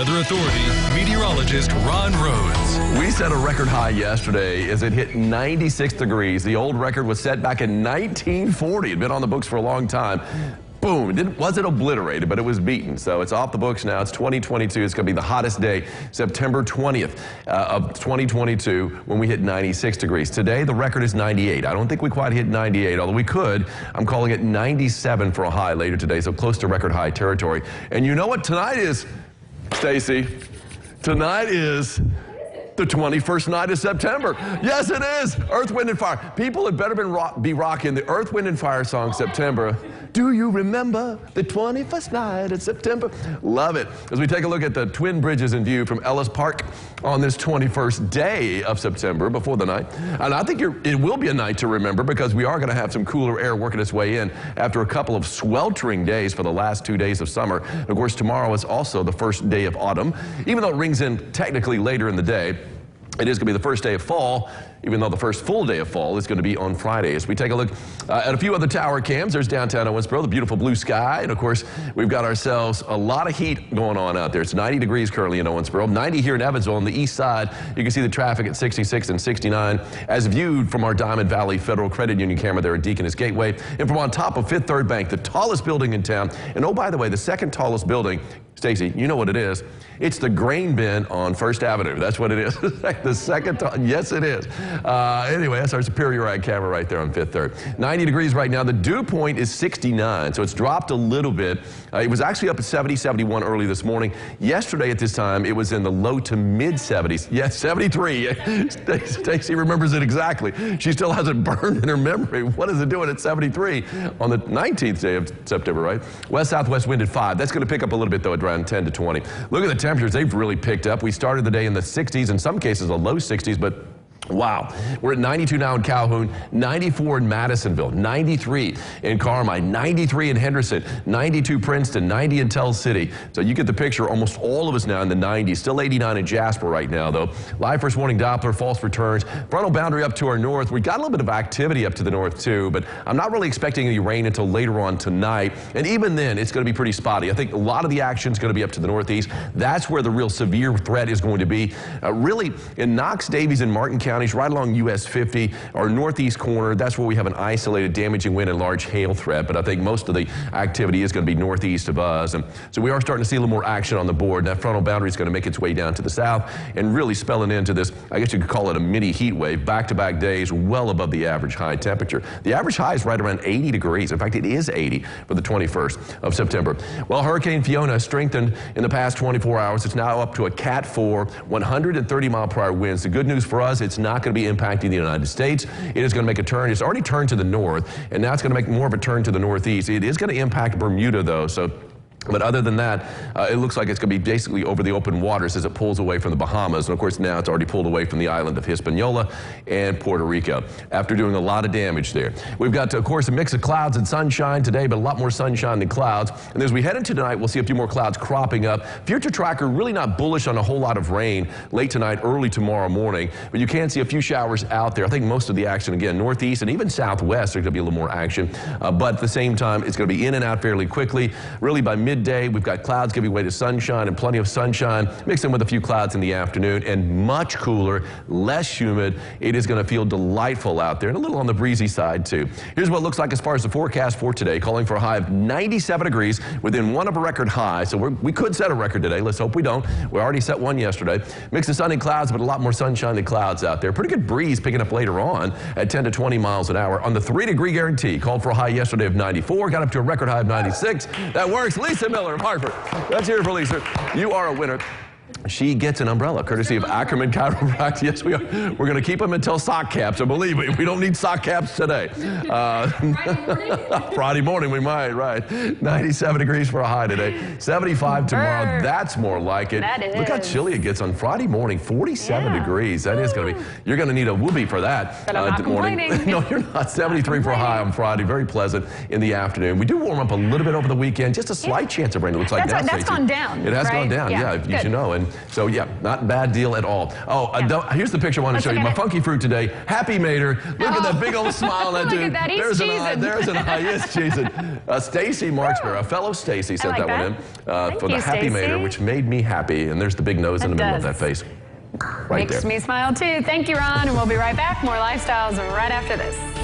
Weather Authority meteorologist Ron Rhodes. We set a record high yesterday as it hit 96 degrees. The old record was set back in 1940. It had been on the books for a long time. Boom, it wasn't obliterated, but it was beaten. So it's off the books now. It's 2022. It's going to be the hottest day, September 20th of 2022, when we hit 96 degrees. Today, the record is 98. I don't think we quite hit 98, although we could. I'm calling it 97 for a high later today, so close to record high territory. And you know what tonight is, Stacy? Tonight is the 21st night of September. Yes, it is. Earth, Wind, and Fire. People had better be rocking the Earth, Wind, and Fire song, September. Do you remember the 21st night of September? Love it. As we take a look at the Twin Bridges in view from Ellis Park on this 21st day of September before the night. And I think it will be a night to remember because we are going to have some cooler air working its way in after a couple of sweltering days for the last 2 days of summer. And of course, tomorrow is also the first day of autumn. Even though it rings in technically later in the day, it is going to be the first day of fall, even though the first full day of fall is going to be on Friday. As we take a look at a few other tower cams, there's downtown Owensboro, the beautiful blue sky, and of course, we've got ourselves a lot of heat going on out there. It's 90 degrees currently in Owensboro, 90 here in Evansville on the east side. You can see the traffic at 66 and 69 as viewed from our Diamond Valley Federal Credit Union camera there at Deaconess Gateway, and from on top of Fifth Third Bank, the tallest building in town. And oh, by the way, the second tallest building, Stacy, you know what it is. It's the grain bin on First Avenue. That's what it is. The second time. Yes, it is. Anyway, that's our Superior Ag camera right there on Fifth Third. 90 degrees right now. The dew point is 69, so it's dropped a little bit. It was actually up at 70, 71 early this morning. Yesterday at this time, it was in the low to mid 70s. Yes, 73. Stacy remembers it exactly. She still has it burned in her memory. What is it doing at 73 on the 19th day of September, right? West-southwest wind at 5. That's going to pick up a little bit, though, at around 10 to 20. Look at the temperatures. They've really picked up. We started the day in the 60s, in some cases the low 60s, but wow. We're at 92 now in Calhoun, 94 in Madisonville, 93 in Carmine, 93 in Henderson, 92 Princeton, 90 in Tell City. So you get the picture. Almost all of us now in the 90s. Still 89 in Jasper right now, though. Live first warning Doppler, false returns. Frontal boundary up to our north. We got a little bit of activity up to the north, too, but I'm not really expecting any rain until later on tonight. And even then, it's going to be pretty spotty. I think a lot of the action is going to be up to the northeast. That's where the real severe threat is going to be. Really, in Knox, Davies, and Martin County, right along US 50, our northeast corner, that's where we have an isolated damaging wind and large hail threat, but I think most of the activity is going to be northeast of us. And so we are starting to see a little more action on the board. That frontal boundary is going to make its way down to the south and really spelling into this, I guess you could call it a mini heat wave, back-to-back days well above the average high temperature. The average high is right around 80 degrees. In fact, it is 80 for the 21st of September. Well, Hurricane Fiona strengthened in the past 24 hours. It's now up to a Cat 4, 130-mile-per-hour winds. The good news for us, it's not going to be impacting the United States. It is going to make a turn. It's already turned to the north, and now it's going to make more of a turn to the northeast. It is going to impact Bermuda, though, so. But other than that, it looks like it's going to be basically over the open waters as it pulls away from the Bahamas. And of course, now it's already pulled away from the island of Hispaniola and Puerto Rico after doing a lot of damage there. We've got, of course, a mix of clouds and sunshine today, but a lot more sunshine than clouds. And as we head into tonight, we'll see a few more clouds cropping up. Future tracker really not bullish on a whole lot of rain late tonight, early tomorrow morning. But you can see a few showers out there. I think most of the action, again, northeast and even southwest, there's going to be a little more action. But at the same time, it's going to be in and out fairly quickly. Really by midday, we've got clouds giving way to sunshine and plenty of sunshine, mixed in with a few clouds in the afternoon, and much cooler, less humid. It is going to feel delightful out there and a little on the breezy side, too. Here's what it looks like as far as the forecast for today, calling for a high of 97 degrees within one of a record high. So we could set a record today. Let's hope we don't. We already set one yesterday. Mix of sun and clouds, but a lot more sunshine than clouds out there. Pretty good breeze picking up later on at 10 to 20 miles an hour on the 3-degree guarantee. Called for a high yesterday of 94, got up to a record high of 96. That works. Lisa Miller of Hartford. Let's hear it for Lisa. You are a winner. She gets an umbrella, courtesy of Ackerman Chiropractic. Yes, we are. We're going to keep them until sock caps. So believe me, we don't need sock caps today. Friday morning we might, right. 97 degrees for a high today. 75 tomorrow. That's more like it. That is. Look how chilly it gets on Friday morning. 47 degrees. That is going to be, you're going to need a whoopee for that. But I'm not complaining. No, you're not. 73 for a high on Friday. Very pleasant in the afternoon. We do warm up a little bit over the weekend. Just a slight chance of rain. It looks like that's gone down. It has right? gone down, yeah, you should know. And so, yeah, not a bad deal at all. Oh, here's the picture I want to show you. My funky fruit today. Happy Mater. Look at that big old smile on that dude. Look at that. He's there's cheesing. There's an eye. Yes, cheesing. Stacy Marksburg, a fellow Stacy, sent like that one in for the you, Happy Mater, Stacey. which made me happy. And there's the big nose in the middle of that face. Right Makes there. me smile too. Thank you, Ron, and we'll be right back. More Lifestyles right after this.